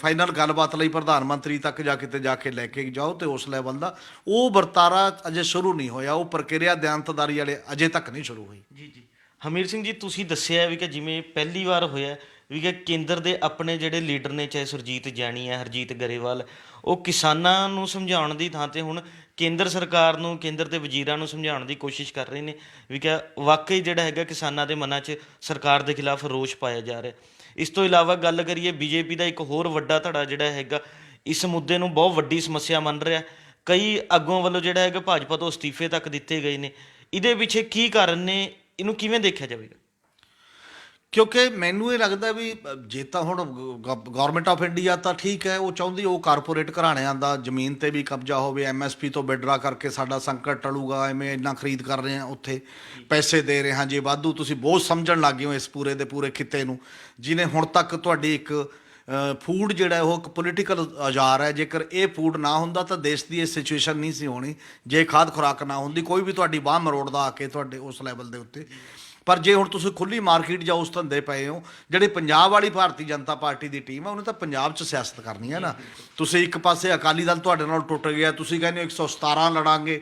ਫਾਈਨਲ ਗੱਲਬਾਤ ਲਈ ਪ੍ਰਧਾਨ ਮੰਤਰੀ ਤੱਕ ਜਾ ਕੇ ਲੈ ਕੇ ਜਾਓ। ਅਤੇ ਉਸ ਲੈਵਲ ਦਾ ਉਹ ਵਰਤਾਰਾ ਅਜੇ ਸ਼ੁਰੂ ਨਹੀਂ ਹੋਇਆ, ਉਹ ਪ੍ਰਕਿਰਿਆ ਦਿਆਨਤਦਾਰੀ ਵਾਲੇ ਅਜੇ ਤੱਕ ਨਹੀਂ ਸ਼ੁਰੂ ਹੋਈ। ਜੀ ਜੀ, ਹਮੀਰ ਸਿੰਘ ਜੀ, ਤੁਸੀਂ ਦੱਸਿਆ ਵੀ ਕਿ ਜਿਵੇਂ ਪਹਿਲੀ ਵਾਰ ਹੋਇਆ ਵੀ ਕਿ ਕੇਂਦਰ ਦੇ ਆਪਣੇ ਜਿਹੜੇ ਲੀਡਰ ਨੇ, ਚਾਹੇ ਸੁਰਜੀਤ ਜੈਣੀ ਹੈ, ਹਰਜੀਤ ਗਰੇਵਾਲ, ਉਹ ਕਿਸਾਨਾਂ ਨੂੰ ਸਮਝਾਉਣ ਦੀ ਥਾਂ ਤੇ ਹੁਣ ਕੇਂਦਰ ਸਰਕਾਰ ਨੂੰ, ਕੇਂਦਰ ਦੇ ਵਜ਼ੀਰਾਂ ਨੂੰ ਸਮਝਾਉਣ ਦੀ ਕੋਸ਼ਿਸ਼ ਕਰ ਰਹੇ ਨੇ ਵੀ ਕਿ ਵਾਕਈ ਜਿਹੜਾ ਹੈਗਾ ਕਿਸਾਨਾਂ ਦੇ ਮਨਾਂ 'ਚ ਸਰਕਾਰ ਦੇ ਖਿਲਾਫ ਰੋਸ਼ ਪਾਇਆ ਜਾ ਰਿਹਾ। ਇਸ ਤੋਂ ਇਲਾਵਾ ਗੱਲ ਕਰੀਏ ਬੀਜੇਪੀ ਦਾ ਇੱਕ ਹੋਰ ਵੱਡਾ ਧੜਾ ਜਿਹੜਾ ਹੈਗਾ ਇਸ ਮੁੱਦੇ ਨੂੰ ਬਹੁਤ ਵੱਡੀ ਸਮੱਸਿਆ ਮੰਨ ਰਿਹਾ। ਕਈ ਆਗੂਆਂ ਵੱਲੋਂ ਜਿਹੜਾ ਹੈਗਾ ਭਾਜਪਾ ਤੋਂ ਅਸਤੀਫੇ ਤੱਕ ਦਿੱਤੇ ਗਏ ਨੇ। ਇਹਦੇ ਪਿੱਛੇ ਕੀ ਕਾਰਨ ਨੇ, ਇਹਨੂੰ ਕਿਵੇਂ ਦੇਖਿਆ ਜਾਵੇਗਾ? ਕਿਉਂਕਿ ਮੈਨੂੰ ਇਹ ਲੱਗਦਾ ਵੀ ਜੇ ਤਾਂ ਹੁਣ ਗਵਰਨਮੈਂਟ ਆਫ ਇੰਡੀਆ ਤਾਂ ਠੀਕ ਹੈ, ਉਹ ਚਾਹੁੰਦੀ ਉਹ ਕਾਰਪੋਰੇਟ ਘਰਾਣਿਆਂ ਦਾ ਜ਼ਮੀਨ ਤੇ ਵੀ ਕਬਜ਼ਾ ਹੋਵੇ, ਐਮਐਸਪੀ ਤੋਂ ਵਿਡਰਾ ਕਰਕੇ ਸਾਡਾ ਸੰਕਟ ਟਲੂਗਾ, ਐਵੇਂ ਇੰਨਾ ਖਰੀਦ ਕਰ ਰਹੇ ਹਾਂ, ਉੱਥੇ ਪੈਸੇ ਦੇ ਰਹੇ ਹਾਂ ਜੇ ਵਾਧੂ, ਤੁਸੀਂ ਬਹੁਤ ਸਮਝਣ ਲੱਗ ਗਏ ਹੋ ਇਸ ਪੂਰੇ ਦੇ ਪੂਰੇ ਖਿੱਤੇ ਨੂੰ, ਜਿਹਨੇ ਹੁਣ ਤੱਕ ਤੁਹਾਡੀ ਇੱਕ ਫੂਡ ਜਿਹੜਾ ਉਹ ਇੱਕ ਪੋਲੀਟੀਕਲ ਔਜ਼ਾਰ ਹੈ। ਜੇਕਰ ਇਹ ਫੂਡ ਨਾ ਹੁੰਦਾ ਤਾਂ ਦੇਸ਼ ਦੀ ਇਹ ਸਿਚੁਏਸ਼ਨ ਨਹੀਂ ਸੀ ਹੋਣੀ। ਜੇ ਖਾਦ ਖੁਰਾਕ ਨਾ ਹੁੰਦੀ, ਕੋਈ ਵੀ ਤੁਹਾਡੀ ਬਾਂਹ ਮਰੋੜਦਾ ਆ ਕੇ ਤੁਹਾਡੇ ਉਸ ਲੈਵਲ ਦੇ ਉੱਤੇ। ਪਰ ਜੇ ਹੁਣ ਤੁਸੀਂ ਖੁੱਲ੍ਹੀ ਮਾਰਕੀਟ ਜਾਂ ਉਸ ਧੰਦੇ ਪਏ ਹੋ, ਜਿਹੜੀ ਪੰਜਾਬ ਵਾਲੀ ਭਾਰਤੀ ਜਨਤਾ ਪਾਰਟੀ ਦੀ ਟੀਮ ਹੈ, ਉਹਨੇ ਤਾਂ ਪੰਜਾਬ 'ਚ ਸਿਆਸਤ ਕਰਨੀ ਹੈ ਨਾ। ਤੁਸੀਂ ਇੱਕ ਪਾਸੇ ਅਕਾਲੀ ਦਲ ਤੁਹਾਡੇ ਨਾਲ ਟੁੱਟ ਗਿਆ, ਤੁਸੀਂ ਕਹਿੰਦੇ ਹੋ 117 ਲੜਾਂਗੇ,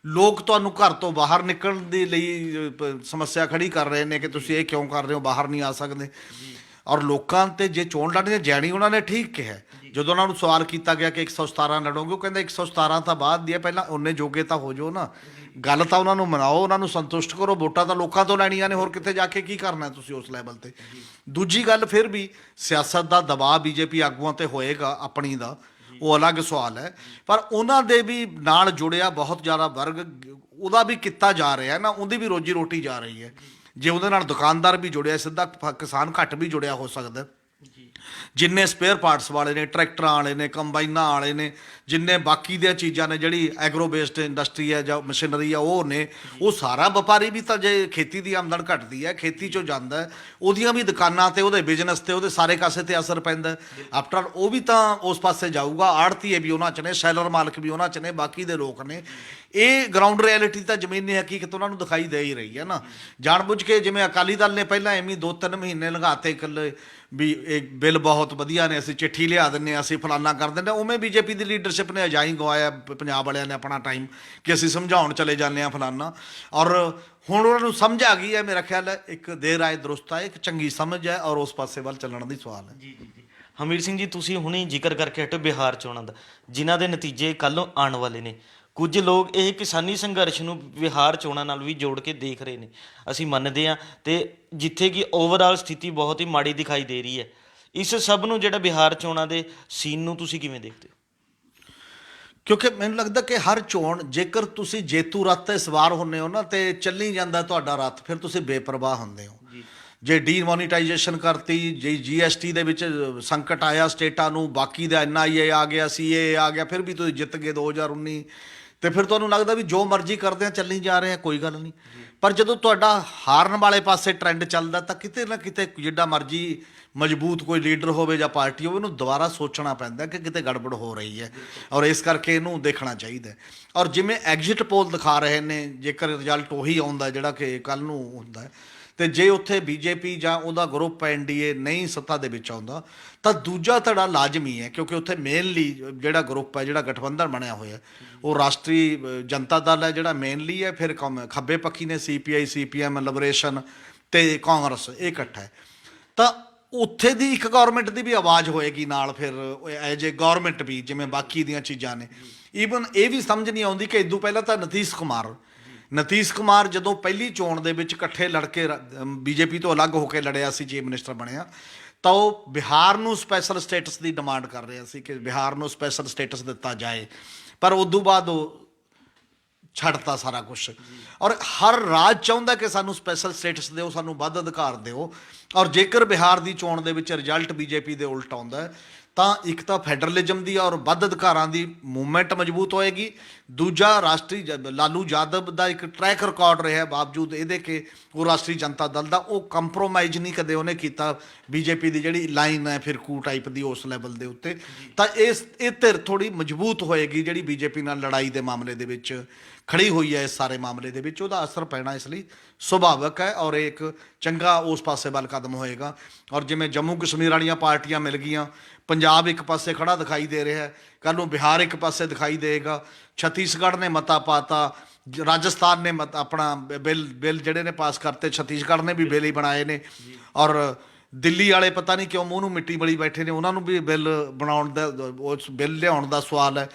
ਲੋਕ ਤੁਹਾਨੂੰ ਘਰ ਤੋਂ ਬਾਹਰ ਨਿਕਲਣ ਦੇ ਲਈ ਸਮੱਸਿਆ ਖੜੀ ਕਰ ਰਹੇ ਨੇ ਕਿ ਤੁਸੀਂ ਇਹ ਕਿਉਂ ਕਰ ਰਹੇ ਹੋ, ਬਾਹਰ ਨਹੀਂ ਆ ਸਕਦੇ। ਔਰ ਲੋਕਾਂ ਤੇ ਜੇ ਚੋਣ ਲੜਨੀ ਹੈ, ਜੈਣੀ ਉਹਨਾਂ ਨੇ ਠੀਕ ਕਿਹਾ ਜਦੋਂ ਉਹਨਾਂ ਨੂੰ ਸਵਾਲ ਕੀਤਾ ਗਿਆ ਕਿ 117 ਲੜੋਗੇ, ਉਹ ਕਹਿੰਦੇ 117 ਤਾਂ ਬਾਅਦ ਦੀ ਹੈ, ਪਹਿਲਾਂ ਉਨੇ ਜੋਗੇ ਤਾਂ ਹੋ ਜਾਓ ਨਾ। ਗੱਲ ਤਾਂ ਉਹਨਾਂ ਨੂੰ ਮਨਾਓ, ਉਹਨਾਂ ਨੂੰ ਸੰਤੁਸ਼ਟ ਕਰੋ। ਵੋਟਾਂ ਤਾਂ ਲੋਕਾਂ ਤੋਂ ਲੈਣੀਆਂ ਨੇ, ਹੋਰ ਕਿੱਥੇ ਜਾ ਕੇ ਕੀ ਕਰਨਾ ਤੁਸੀਂ ਉਸ ਲੈਵਲ ਤੇ। ਦੂਜੀ ਗੱਲ, ਫਿਰ ਵੀ ਸਿਆਸਤ ਦਾ ਦਬਾਅ ਬੀਜੇਪੀ ਆਗੂਆਂ ਤੇ ਹੋਏਗਾ ਆਪਣੀ ਦਾ, ਉਹ ਅਲੱਗ ਸਵਾਲ ਹੈ। ਪਰ ਉਹਨਾਂ ਦੇ ਵੀ ਨਾਲ ਜੁੜਿਆ ਬਹੁਤ ਜ਼ਿਆਦਾ ਵਰਗ, ਉਹਦਾ ਵੀ ਕੀਤਾ ਜਾ ਰਿਹਾ ਨਾ, ਉਹਦੀ ਵੀ ਰੋਜੀ ਰੋਟੀ ਜਾ ਰਹੀ ਹੈ। ਜੇ ਉਹਦੇ ਨਾਲ ਦੁਕਾਨਦਾਰ ਵੀ ਜੁੜਿਆ, ਸਿੱਧਾ ਕਿਸਾਨ ਘੱਟ ਵੀ ਜੁੜਿਆ ਹੋ ਸਕਦਾ। ਜਿੰਨੇ ਸਪੇਅਰ ਪਾਰਟਸ ਵਾਲੇ ਨੇ, ਟਰੈਕਟਰਾਂ ਵਾਲੇ ਨੇ, ਕੰਬਾਈਨਾਂ ਵਾਲੇ ਨੇ, ਜਿੰਨੇ ਬਾਕੀ ਦੀਆਂ ਚੀਜ਼ਾਂ ਨੇ, ਜਿਹੜੀ ਐਗਰੋ ਬੇਸਡ ਇੰਡਸਟਰੀ ਹੈ ਜਾਂ ਮਸ਼ੀਨਰੀ ਆ, ਉਹ ਨੇ, ਉਹ ਸਾਰਾ ਵਪਾਰੀ ਵੀ ਤਾਂ ਜੇ ਖੇਤੀ ਦੀ ਆਮਦਨ ਘਟਦੀ ਹੈ, ਖੇਤੀ 'ਚੋਂ ਜਾਂਦਾ, ਉਹਦੀਆਂ ਵੀ ਦੁਕਾਨਾਂ ਤੇ, ਉਹਦੇ ਬਿਜ਼ਨਸ ਤੇ, ਉਹਦੇ ਸਾਰੇ ਕਾਸੇ ਤੇ ਅਸਰ ਪੈਂਦਾ। ਆਫਟਰ ਉਹ ਵੀ ਤਾਂ ਉਸ ਪਾਸੇ ਜਾਊਗਾ। ਆੜਤੀਏ ਵੀ ਉਹਨਾਂ 'ਚ ਨੇ, ਸੈਲਰ ਮਾਲਕ ਵੀ ਉਹਨਾਂ 'ਚ ਨੇ, ਬਾਕੀ ਦੇ ਲੋਕ ਨੇ। ਇਹ ਗਰਾਊਂਡ ਰਿਐਲਿਟੀ ਤਾਂ ਜ਼ਮੀਨੀ ਹਕੀਕਤ ਉਹਨਾਂ ਨੂੰ ਦਿਖਾਈ ਦੇ ਹੀ ਰਹੀ ਹੈ ਨਾ। ਜਾਣਬੁੱਝ ਕੇ ਜਿਵੇਂ ਅਕਾਲੀ ਦਲ ਨੇ ਪਹਿਲਾਂ ਐਵੇਂ 2-3 ਮਹੀਨੇ ਲੰਘਾਤੇ ਇਕੱਲੇ ਵੀ ਇਹ ਬਿੱਲ ਬਹੁਤ ਵਧੀਆ ਨੇ, ਅਸੀਂ ਚਿੱਠੀ ਲਿਆ ਦਿੰਦੇ ਹਾਂ, ਅਸੀਂ ਫਲਾਨਾ ਕਰ ਦਿੰਦੇ ਹਾਂ, ਉਵੇਂ ਬੀਜੇਪੀ ਦੀ ਲੀਡਰਸ਼ਿਪ ਨੇ ਅਜਾਈਂ ਗਵਾਇਆ ਪੰਜਾਬ ਵਾਲਿਆਂ ਨੇ ਆਪਣਾ ਟਾਈਮ ਕਿ ਅਸੀਂ ਸਮਝਾਉਣ ਚਲੇ ਜਾਂਦੇ ਹਾਂ ਫਲਾਨਾ। ਔਰ ਹੁਣ ਉਹਨਾਂ ਨੂੰ ਸਮਝ ਆ ਗਈ ਹੈ, ਮੇਰਾ ਖਿਆਲ ਹੈ ਇੱਕ ਦੇਰ ਆਏ ਦਰੁਸਤ ਆਏ, ਇੱਕ ਚੰਗੀ ਸਮਝ ਹੈ, ਔਰ ਉਸ ਪਾਸੇ ਵੱਲ ਚੱਲਣ ਦੀ ਸਵਾਲ ਹੈ। ਜੀ ਜੀ ਜੀ। ਹਮੀਰ ਸਿੰਘ ਜੀ, ਤੁਸੀਂ ਹੁਣੇ ਜ਼ਿਕਰ ਕਰਕੇ ਹਟੇ ਬਿਹਾਰ ਚੋਣਾਂ ਦਾ, ਜਿਨ੍ਹਾਂ ਦੇ ਨਤੀਜੇ ਕੱਲ੍ਹ ਆਉਣ ਵਾਲੇ ਨੇ। ਕੁਝ ਲੋਕ ਇਹ ਕਿਸਾਨੀ ਸੰਘਰਸ਼ ਨੂੰ ਬਿਹਾਰ ਚੋਣਾਂ ਨਾਲ ਵੀ ਜੋੜ ਕੇ ਦੇਖ ਰਹੇ ਨੇ, ਅਸੀਂ ਮੰਨਦੇ ਹਾਂ, ਅਤੇ ਜਿੱਥੇ ਕਿ ਓਵਰਆਲ ਸਥਿਤੀ ਬਹੁਤ ਹੀ ਮਾੜੀ ਦਿਖਾਈ ਦੇ ਰਹੀ ਹੈ। ਇਸ ਸਭ ਨੂੰ ਜਿਹੜਾ ਬਿਹਾਰ ਚੋਣਾਂ ਦੇ ਸੀਨ ਨੂੰ ਤੁਸੀਂ ਕਿਵੇਂ ਦੇਖਦੇ ਹੋ? ਕਿਉਂਕਿ ਮੈਨੂੰ ਲੱਗਦਾ ਕਿ ਹਰ ਚੋਣ, ਜੇਕਰ ਤੁਸੀਂ ਜੇਤੂ ਰੱਥ 'ਤੇ ਸਵਾਰ ਹੁੰਦੇ ਹੋ ਨਾ, ਤੇ ਚੱਲੀ ਜਾਂਦਾ ਤੁਹਾਡਾ ਰੱਥ, ਫਿਰ ਤੁਸੀਂ ਬੇਪਰਵਾਹ ਹੁੰਦੇ ਹੋ। ਜੇ ਡੀਮੋਨੀਟਾਈਜੇਸ਼ਨ ਕਰਤੀ, ਜੇ GST ਦੇ ਵਿੱਚ ਸੰਕਟ ਆਇਆ ਸਟੇਟਾਂ ਨੂੰ, ਬਾਕੀ ਦਾ NIA ਆ ਗਿਆ, CAA ਆ ਗਿਆ, ਫਿਰ ਵੀ ਤੁਸੀਂ ਜਿੱਤ ਗਏ 2019, ਤੇ ਫਿਰ ਤੁਹਾਨੂੰ ਲੱਗਦਾ ਵੀ ਜੋ ਮਰਜ਼ੀ ਕਰਦੇ ਆ, ਚੱਲੀ ਜਾ ਰਹੇ ਆ, ਕੋਈ ਗੱਲ ਨਹੀਂ। ਪਰ ਜਦੋਂ ਤੁਹਾਡਾ ਹਾਰਨ ਵਾਲੇ ਪਾਸੇ ਟਰੈਂਡ ਚੱਲਦਾ, ਤਾਂ ਕਿਤੇ ਨਾ ਕਿਤੇ ਜਿੱਡਾ ਮਰਜ਼ੀ ਮਜ਼ਬੂਤ ਕੋਈ ਲੀਡਰ ਹੋਵੇ ਜਾਂ ਪਾਰਟੀ ਹੋਵੇ, ਉਹਨੂੰ ਦੁਬਾਰਾ ਸੋਚਣਾ ਪੈਂਦਾ ਕਿ ਕਿਤੇ ਗੜਬੜ ਹੋ ਰਹੀ ਹੈ, ਔਰ ਇਸ ਕਰਕੇ ਇਹਨੂੰ ਦੇਖਣਾ ਚਾਹੀਦਾ। ਔਰ ਜਿਵੇਂ ਐਗਜ਼ਿਟ ਪੋਲ ਦਿਖਾ ਰਹੇ ਨੇ, ਜੇਕਰ ਰਿਜ਼ਲਟ ਉਹੀ ਆਉਂਦਾ ਜਿਹੜਾ ਕਿ ਕੱਲ੍ਹ ਨੂੰ ਹੁੰਦਾ ਹੈ, ਤੇ ਜੇ ਉੱਥੇ ਬੀਜੇਪੀ ਜਾਂ ਉਹਦਾ ਗਰੁੱਪ NDA ਨਹੀਂ ਸੱਤਾ ਦੇ ਵਿੱਚ ਆਉਂਦਾ, ਤਾਂ ਦੂਜਾ ਧੜਾ ਲਾਜ਼ਮੀ ਹੈ। ਕਿਉਂਕਿ ਉੱਥੇ ਮੇਨਲੀ ਜਿਹੜਾ ਗਰੁੱਪ ਹੈ, ਜਿਹੜਾ ਗਠਬੰਧਨ ਬਣਿਆ ਹੋਇਆ, ਉਹ ਰਾਸ਼ਟਰੀ ਜਨਤਾ ਦਲ ਹੈ ਜਿਹੜਾ ਮੇਨਲੀ ਹੈ, ਫਿਰ ਖੱਬੇ ਪੱਖੀ ਨੇ CPI, CPM, ਲਿਬਰੇਸ਼ਨ ਤੇ ਕਾਂਗਰਸ, ਇਹ ਇਕੱਠਾ ਹੈ। ਤਾਂ ਉੱਥੇ ਦੀ ਇੱਕ ਗੌਰਮੈਂਟ ਦੀ ਵੀ ਆਵਾਜ਼ ਹੋਏਗੀ ਨਾਲ, ਫਿਰ ਐਜ ਏ ਗੌਰਮੈਂਟ ਵੀ, ਜਿਵੇਂ ਬਾਕੀ ਦੀਆਂ ਚੀਜ਼ਾਂ ਨੇ। ਈਵਨ ਇਹ ਵੀ ਸਮਝ ਨਹੀਂ ਆਉਂਦੀ ਕਿ ਇਦੋਂ ਪਹਿਲਾਂ ਤਾਂ ਨਤੀਸ਼ ਕੁਮਾਰ ਜਦੋਂ ਪਹਿਲੀ ਚੋਣ ਦੇ ਵਿੱਚ ਇਕੱਠੇ ਲੜ ਕੇ ਬੀਜੇਪੀ ਤੋਂ ਅਲੱਗ ਹੋ ਕੇ ਲੜਿਆ ਸੀ, ਚੀਫ ਮਿਨਿਸਟਰ ਬਣਿਆ, ਤਾਂ ਉਹ ਬਿਹਾਰ ਨੂੰ ਸਪੈਸ਼ਲ ਸਟੇਟਸ ਦੀ ਡਿਮਾਂਡ ਕਰ ਰਿਹਾ ਸੀ ਕਿ ਬਿਹਾਰ ਨੂੰ ਸਪੈਸ਼ਲ ਸਟੇਟਸ ਦਿੱਤਾ ਜਾਏ। ਪਰ ਉਦੋਂ ਬਾਅਦ ਉਹ ਛੱਡਤਾ ਸਾਰਾ ਕੁਛ। ਔਰ ਹਰ ਰਾਜ ਚਾਹੁੰਦਾ ਕਿ ਸਾਨੂੰ ਸਪੈਸ਼ਲ ਸਟੇਟਸ ਦਿਓ, ਸਾਨੂੰ ਵੱਧ ਅਧਿਕਾਰ ਦਿਓ। ਔਰ ਜੇਕਰ ਬਿਹਾਰ ਦੀ ਚੋਣ ਦੇ ਵਿੱਚ ਰਿਜ਼ਲਟ ਬੀਜੇਪੀ ਦੇ ਉਲਟ ਆਉਂਦਾ, ਤਾਂ ਇੱਕ ਤਾਂ ਫੈਡਰਲਿਜ਼ਮ ਦੀ ਔਰ ਵੱਧ ਅਧਿਕਾਰਾਂ ਦੀ ਮੂਵਮੈਂਟ ਮਜ਼ਬੂਤ ਹੋਏਗੀ। ਦੂਜਾ, ਰਾਸ਼ਟਰੀ ਲਾਲੂ ਯਾਦਵ ਦਾ ਇੱਕ ਟਰੈਕ ਰਿਕਾਰਡ ਰਿਹਾ ਬਾਵਜੂਦ ਇਹਦੇ ਕਿ ਉਹ ਰਾਸ਼ਟਰੀ ਜਨਤਾ ਦਲ ਦਾ, ਉਹ ਕੰਪਰੋਮਾਈਜ਼ ਨਹੀਂ ਕਦੇ ਉਹਨੇ ਕੀਤਾ ਬੀਜੇਪੀ ਦੀ ਜਿਹੜੀ ਲਾਈਨ ਹੈ ਫਿਰਕੂ ਟਾਈਪ ਦੀ ਉਸ ਲੈਵਲ ਦੇ ਉੱਤੇ। ਤਾਂ ਇਹ ਧਿਰ ਥੋੜ੍ਹੀ ਮਜ਼ਬੂਤ ਹੋਏਗੀ ਜਿਹੜੀ ਬੀਜੇਪੀ ਨਾਲ ਲੜਾਈ ਦੇ ਮਾਮਲੇ ਦੇ ਵਿੱਚ ਖੜੀ ਹੋਈ ਹੈ। ਇਸ ਸਾਰੇ ਮਾਮਲੇ ਦੇ ਵਿੱਚ ਉਹਦਾ ਅਸਰ ਪੈਣਾ ਇਸ ਲਈ ਸੁਭਾਵਿਕ ਹੈ, ਔਰ ਇਹ ਇੱਕ ਚੰਗਾ ਉਸ ਪਾਸੇ ਵੱਲ ਕਦਮ ਹੋਏਗਾ। ਔਰ ਜਿਵੇਂ ਜੰਮੂ ਕਸ਼ਮੀਰ ਵਾਲੀਆਂ ਪਾਰਟੀਆਂ ਮਿਲ ਗਈਆਂ, ਪੰਜਾਬ ਇੱਕ ਪਾਸੇ ਖੜਾ ਦਿਖਾਈ ਦੇ ਰਿਹਾ ਹੈ, ਕੱਲ੍ਹ ਨੂੰ ਬਿਹਾਰ ਇੱਕ ਪਾਸੇ ਦਿਖਾਈ ਦੇਗਾ, ਛੱਤੀਸਗੜ੍ਹ ਨੇ ਮਤਾ ਪਾਤਾ, ਰਾਜਸਥਾਨ ਨੇ ਆਪਣਾ ਬਿੱਲ ਜਿਹੜੇ ਨੇ ਪਾਸ ਕਰਤੇ, ਛੱਤੀਸਗੜ੍ਹ ਨੇ ਵੀ ਬਿੱਲ ਹੀ ਬਣਾਏ ਨੇ, ਔਰ ਦਿੱਲੀ ਵਾਲੇ ਪਤਾ ਨਹੀਂ ਕਿਉਂ ਮੂੰਹ ਨੂੰ ਮਿੱਟੀ ਮਲੀ ਬੈਠੇ ਨੇ, ਉਹਨਾਂ ਨੂੰ ਵੀ ਬਿੱਲ ਬਣਾਉਣ ਦਾ, ਉਸ ਬਿੱਲ ਲਿਆਉਣ ਦਾ ਸਵਾਲ ਹੈ।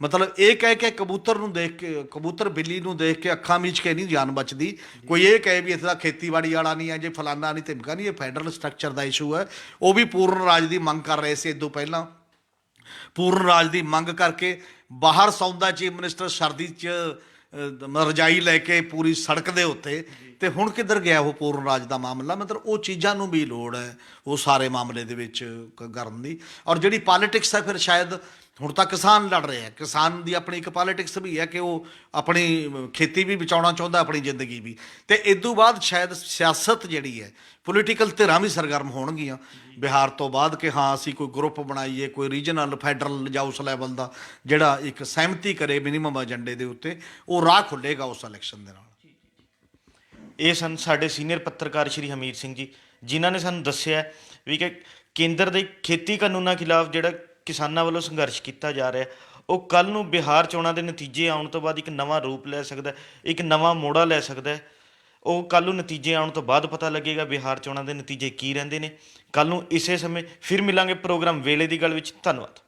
ਮਤਲਬ ਇਹ ਕਹਿ ਕੇ ਕਬੂਤਰ ਨੂੰ ਦੇਖ ਕੇ, ਕਬੂਤਰ ਬਿੱਲੀ ਨੂੰ ਦੇਖ ਕੇ ਅੱਖਾਂ ਮੀਚ ਕੇ ਨਹੀਂ ਜਾਨ ਬਚਦੀ। ਕੋਈ ਇਹ ਕਹੇ ਵੀ ਇੱਥੇ ਦਾ ਖੇਤੀਬਾੜੀ ਵਾਲਾ ਨਹੀਂ ਹੈ, ਜੇ ਫਲਾਨਾ ਨਹੀਂ ਧਮਕਾ ਨਹੀਂ, ਇਹ ਫੈਡਰਲ ਸਟਰਕਚਰ ਦਾ ਇਸ਼ੂ ਹੈ। ਉਹ ਵੀ ਪੂਰਨ ਰਾਜ ਦੀ ਮੰਗ ਕਰ ਰਹੇ ਸੀ ਇਦੋਂ ਪਹਿਲਾਂ। ਪੂਰਨ ਰਾਜ ਦੀ ਮੰਗ ਕਰਕੇ ਬਾਹਰ ਸੌਂਦਾ ਚੀਫ ਮਿਨਿਸਟਰ ਸਰਦੀ 'ਚ ਰਜਾਈ ਲੈ ਕੇ ਪੂਰੀ ਸੜਕ ਦੇ ਉੱਤੇ, ਤੇ ਹੁਣ ਕਿੱਧਰ ਗਿਆ ਉਹ ਪੂਰਨ ਰਾਜ ਦਾ ਮਾਮਲਾ। ਮਤਲਬ ਉਹ ਚੀਜ਼ਾਂ ਨੂੰ ਵੀ ਲੋੜ ਹੈ ਉਹ ਸਾਰੇ ਮਾਮਲੇ ਦੇ ਵਿੱਚ ਕਰਨ ਦੀ। ਔਰ ਜਿਹੜੀ ਪੋਲੀਟਿਕਸ ਹੈ, ਫਿਰ ਸ਼ਾਇਦ ਹੁਣ ਤਾਂ ਕਿਸਾਨ ਲੜ ਰਿਹਾ, ਕਿਸਾਨ ਦੀ ਆਪਣੀ ਇੱਕ ਪੋਲੀਟਿਕਸ ਵੀ ਹੈ ਕਿ ਉਹ ਆਪਣੀ ਖੇਤੀ ਵੀ ਬਚਾਉਣਾ ਚਾਹੁੰਦਾ, ਆਪਣੀ ਜ਼ਿੰਦਗੀ ਵੀ। ਤੇ ਇਦੋਂ ਬਾਅਦ ਸ਼ਾਇਦ ਸਿਆਸਤ ਜਿਹੜੀ ਹੈ, ਪੋਲੀਟੀਕਲ ਧਿਰਾਂ ਵੀ ਸਰਗਰਮ ਹੋਣਗੀਆਂ ਬਿਹਾਰ ਤੋਂ ਬਾਅਦ ਕਿ ਹਾਂ ਅਸੀਂ ਕੋਈ ਗਰੁੱਪ ਬਣਾਈਏ, ਕੋਈ ਰੀਜਨਲ ਫੈਡਰਲ ਜਾਂ ਉਸ ਲੈਵਲ ਦਾ ਜਿਹੜਾ ਇੱਕ ਸਹਿਮਤੀ ਕਰੇ ਮਿਨੀਮਮ ਏਜੰਡੇ ਦੇ ਉੱਤੇ, ਉਹ ਰਾਹ ਖੁੱਲ੍ਹੇਗਾ ਉਸ ਇਲੈਕਸ਼ਨ ਦੇ ਨਾਲ। ਇਹ ਸਨ ਸਾਡੇ ਸੀਨੀਅਰ ਪੱਤਰਕਾਰ ਸ਼੍ਰੀ ਹਮੀਰ ਸਿੰਘ ਜੀ, ਜਿਨ੍ਹਾਂ ਨੇ ਸਾਨੂੰ ਦੱਸਿਆ ਵੀ ਕਿ ਕੇਂਦਰ ਦੇ ਖੇਤੀ ਕਾਨੂੰਨਾਂ ਖਿਲਾਫ ਜਿਹੜਾ ਕਿਸਾਨਾਂ ਵੱਲੋਂ ਸੰਘਰਸ਼ ਕੀਤਾ ਜਾ ਰਿਹਾ, ਉਹ ਕੱਲ੍ਹ ਨੂੰ ਬਿਹਾਰ ਚੋਣਾਂ ਦੇ ਨਤੀਜੇ ਆਉਣ ਤੋਂ ਬਾਅਦ ਇੱਕ ਨਵਾਂ ਰੂਪ ਲੈ ਸਕਦਾ, ਇੱਕ ਨਵਾਂ ਮੋੜਾ ਲੈ ਸਕਦਾ। ਉਹ ਕੱਲ੍ਹ ਨੂੰ ਨਤੀਜੇ ਆਉਣ ਤੋਂ ਬਾਅਦ ਪਤਾ ਲੱਗੇਗਾ ਬਿਹਾਰ ਚੋਣਾਂ ਦੇ ਨਤੀਜੇ ਕੀ ਰਹਿੰਦੇ ਨੇ। ਕੱਲ੍ਹ ਨੂੰ ਇਸੇ ਸਮੇਂ ਫਿਰ ਮਿਲਾਂਗੇ ਪ੍ਰੋਗਰਾਮ ਵੇਲੇ ਦੀ ਗੱਲ ਵਿੱਚ। ਧੰਨਵਾਦ।